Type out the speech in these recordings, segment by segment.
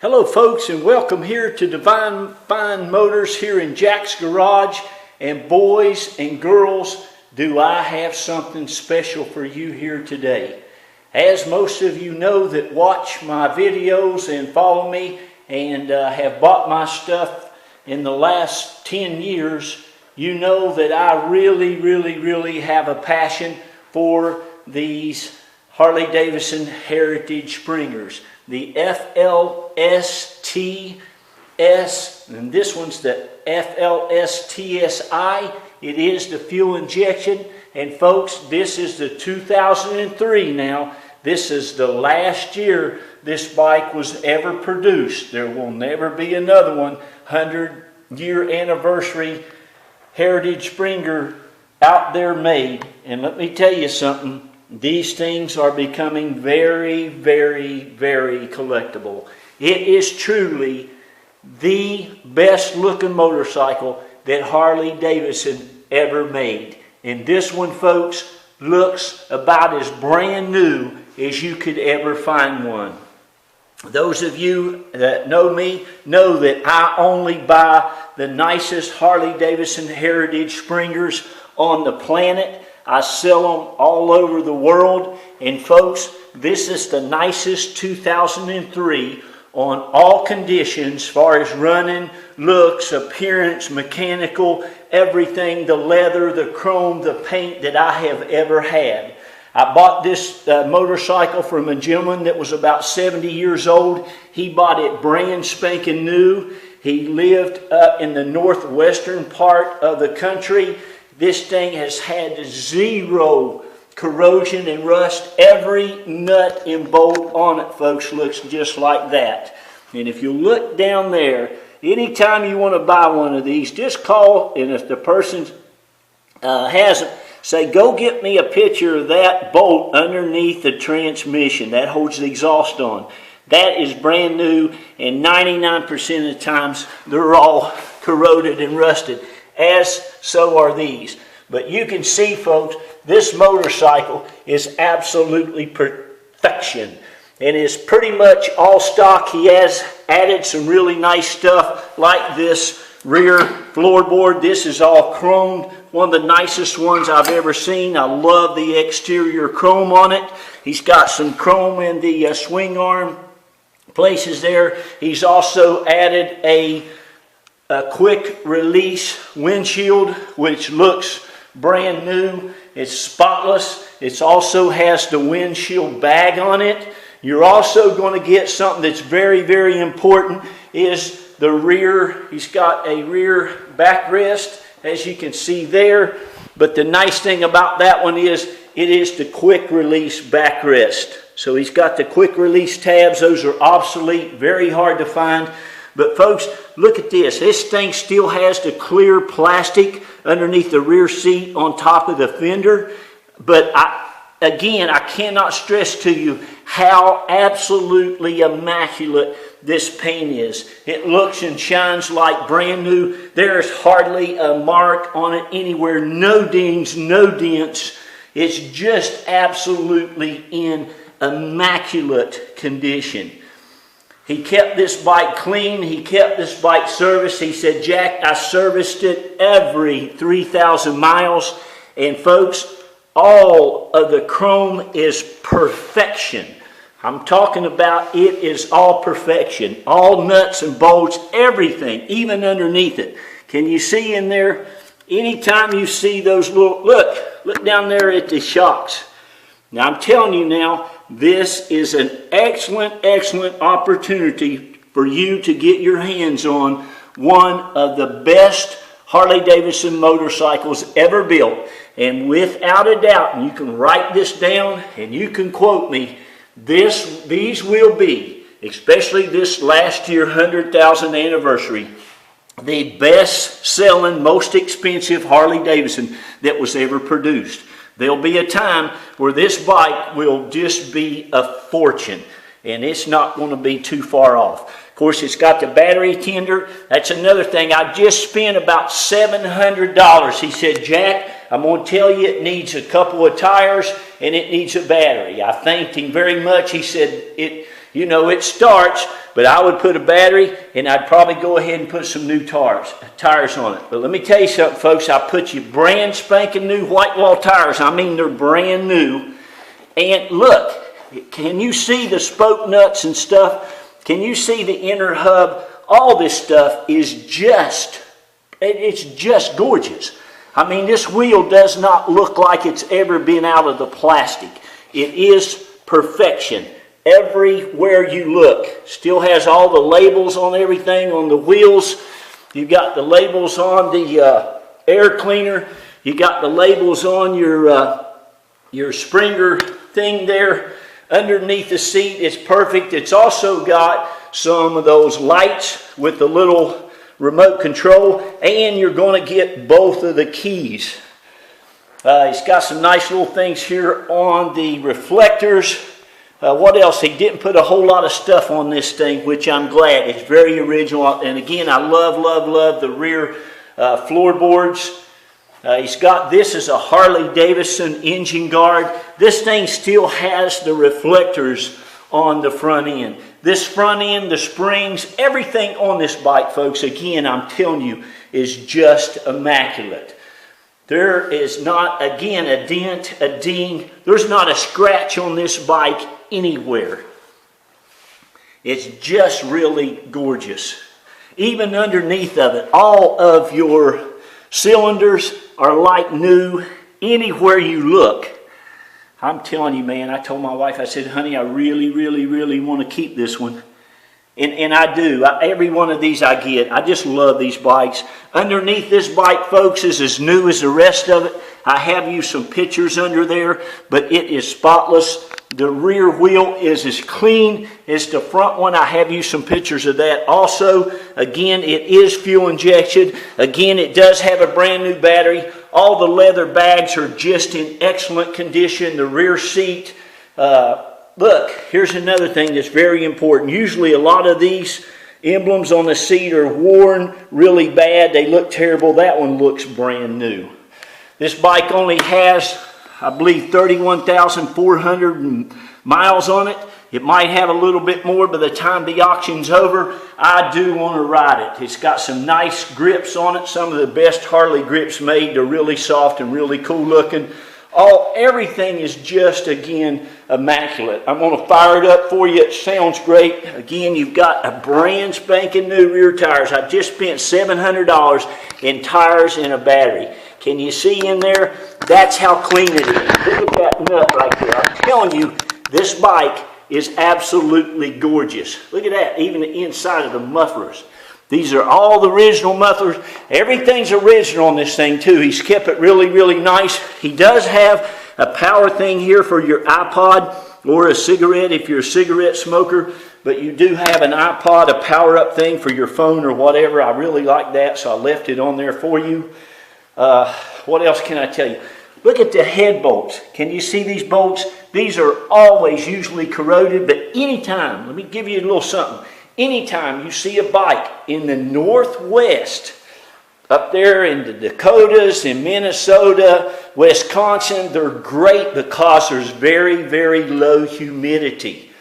Hello folks, and welcome here to Divine Fine Motors here in Jack's Garage. And boys and girls, do I have something special for you here today. As most of you know that watch my videos and follow me and have bought my stuff in the last 10 years, you know that I really have a passion for these Harley-Davidson Heritage Springers. The FLSTS, and this one's the FLSTSI. It is the fuel injection. And folks, this is the 2003 now. This is the last year this bike was ever produced. There will never be another one. 100-year anniversary Heritage Springer out there made. And let me tell you something. These things are becoming very collectible. It is truly the best looking motorcycle that Harley-Davidson ever made. And this one, folks, looks about as brand new as you could ever find one. Those of you that know me know that I only buy the nicest Harley-Davidson Heritage Springers on the planet. I sell them all over the world. And folks, this is the nicest 2003 on all conditions as far as running, looks, appearance, mechanical, everything, the leather, the chrome, the paint that I have ever had. I bought this motorcycle from a gentleman that was about 70 years old. He bought it brand spanking new. He lived up in the northwestern part of the country. This thing has had zero corrosion and rust. Every nut and bolt on it, folks, looks just like that. And if you look down there, anytime you want to buy one of these, just call, and if the person hasn't, say, go get me a picture of that bolt underneath the transmission that holds the exhaust on. That is brand new, and 99% of the times they're all corroded and rusted, as so are these. But you can see, folks, this motorcycle is absolutely perfection. And is pretty much all stock. He has added some really nice stuff like this rear floorboard. This is all chromed. One of the nicest ones I've ever seen. I love the exterior chrome on it. He's got some chrome in the swing arm places there. He's also added a quick release windshield, which looks brand new. It's spotless. It also has the windshield bag on it. You're also going to get something that's very important, is the rear. He's got a rear backrest, as you can see there. But the nice thing about that one is it is the quick release backrest. So he's got the quick release tabs. Those are obsolete, very hard to find. But folks, look at this. This thing still has the clear plastic underneath the rear seat on top of the fender. But again, I cannot stress to you how absolutely immaculate this paint is. It looks and shines like brand new. There's hardly a mark on it anywhere. No dings, no dents. It's just absolutely in immaculate condition. He kept this bike clean. He kept this bike serviced. He said, Jack, I serviced it every 3,000 miles. And folks, all of the chrome is perfection. I'm talking about it is all perfection. All nuts and bolts, everything, even underneath it. Can you see in there? Anytime you see those little, look down there at the shocks. Now I'm telling you now, this is an excellent opportunity for you to get your hands on one of the best Harley-Davidson motorcycles ever built. And without a doubt, and you can write this down and you can quote me, these will be, especially this last year 100,000th anniversary, the best selling, most expensive Harley-Davidson that was ever produced. There'll be a time where this bike will just be a fortune, and it's not going to be too far off. Of course, it's got the battery tender. That's another thing. I just spent about $700. He said, Jack, I'm going to tell you it needs a couple of tires and it needs a battery. I thanked him very much. He said, it starts, But I would put a battery, and I'd probably go ahead and put some new tires on it. But let me tell you something, folks. I put you brand spanking new white wall tires. I mean, they're brand new. And look, can you see the spoke nuts and stuff? Can you see the inner hub? All this stuff is it's just gorgeous. I mean, this wheel does not look like it's ever been out of the plastic. It is perfection. Everywhere you look. Still has all the labels on everything on the wheels. You've got the labels on the air cleaner. You got the labels on your Springer thing there. Underneath the seat, it's perfect. It's also got some of those lights with the little remote control, and you're going to get both of the keys. It's got some nice little things here on the reflectors. What else? He didn't put a whole lot of stuff on this thing, which I'm glad. It's very original. And again, I love the rear floorboards. He's got this as a Harley-Davidson engine guard. This thing still has the reflectors on the front end. This front end, the springs, everything on this bike, folks, again, I'm telling you, is just immaculate. There is not, again, a dent, a ding. There's not a scratch on this bike anywhere. It's just really gorgeous. Even underneath of it, all of your cylinders are like new anywhere you look. I'm telling you, man, I told my wife, I said, honey, I really want to keep this one. And I do. Every one of these I get. I just love these bikes. Underneath this bike, folks, is as new as the rest of it. I have you some pictures under there, but it is spotless. The rear wheel is as clean as the front one. I have you some pictures of that also. Again, it is fuel injection. Again, it does have a brand new battery. All the leather bags are just in excellent condition. The rear seat, look, here's another thing that's very important. Usually a lot of these emblems on the seat are worn really bad. They look terrible. That one looks brand new. This bike only has, I believe, 31,400 miles on it. It might have a little bit more by the time the auction's over. I do want to ride it. It's got some nice grips on it. Some of the best Harley grips made. They're really soft and really cool looking. Everything is just, again, immaculate. I'm going to fire it up for you. It sounds great. Again, you've got a brand spanking new rear tires. I just spent $700 in tires and a battery. Can you see in there? That's how clean it is. Look at that nut right there. I'm telling you, this bike is absolutely gorgeous. Look at that, even the inside of the mufflers. These are all the original mufflers. Everything's original on this thing too. He's kept it really nice. He does have a power thing here for your iPod or a cigarette if you're a cigarette smoker. But you do have an iPod, a power up thing for your phone or whatever. I really like that, so I left it on there for you. What else can I tell you? Look at the head bolts. Can you see these bolts? These are always usually corroded, but anytime, let me give you a little something. Anytime you see a bike in the Northwest, up there in the Dakotas, in Minnesota, Wisconsin, they're great because there's very low humidity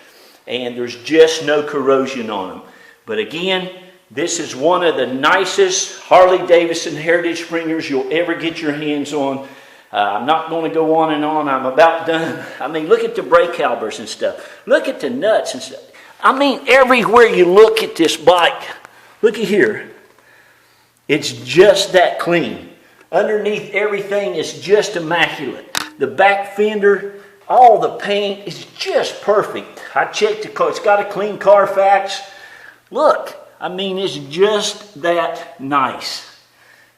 and there's just no corrosion on them. But again, this is one of the nicest Harley-Davidson Heritage Springers you'll ever get your hands on. I'm not going to go on and on. I'm about done. I mean, look at the brake calipers and stuff. Look at the nuts and stuff. I mean, everywhere you look at this bike, look at here. It's just that clean. Underneath everything is just immaculate. The back fender, all the paint is just perfect. I checked the car. It's got a clean Carfax. Look, I mean, it's just that nice.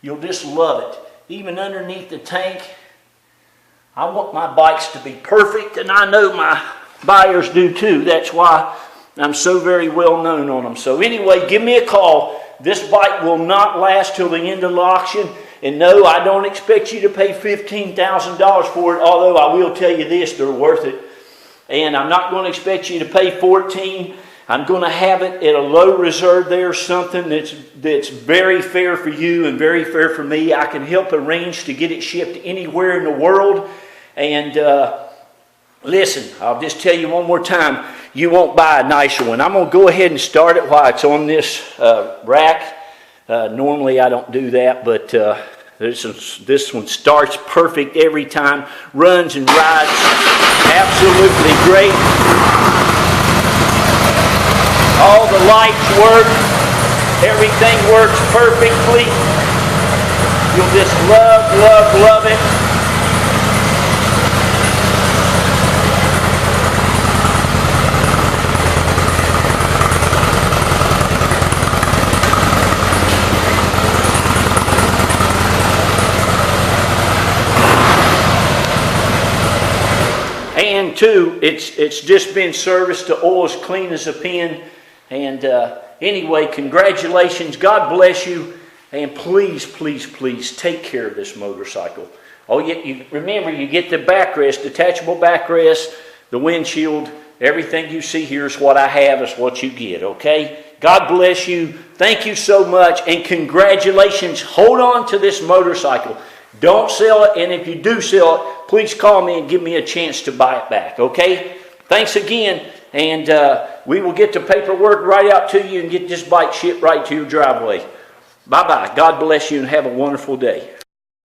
You'll just love it. Even underneath the tank, I want my bikes to be perfect, and I know my buyers do too. That's why I'm so very well known on them. So anyway, give me a call. This bike will not last till the end of the auction. And no, I don't expect you to pay $15,000 for it, although I will tell you this, they're worth it. And I'm not going to expect you to pay $14,000. I'm going to have it at a low reserve there, something that's very fair for you and very fair for me. I can help arrange to get it shipped anywhere in the world. And listen, I'll just tell you one more time. you won't buy a nicer one. I'm going to go ahead and start it while it's on this rack. Normally I don't do that, but this one starts perfect every time. Runs and rides absolutely great. All the lights work. Everything works perfectly. You'll just love it. And two, it's just been serviced. The oil's clean as a pin. And anyway, congratulations. God bless you. And please, please, please take care of this motorcycle. Oh, yeah, remember, you get the backrest, detachable backrest, the windshield. Everything you see here is what I have, is what you get, okay? God bless you. Thank you so much. And congratulations. Hold on to this motorcycle. Don't sell it. And if you do sell it, please call me and give me a chance to buy it back, okay? Thanks again. And we will get the paperwork right out to you and get this bike shipped right to your driveway. Bye-bye. God bless you and have a wonderful day.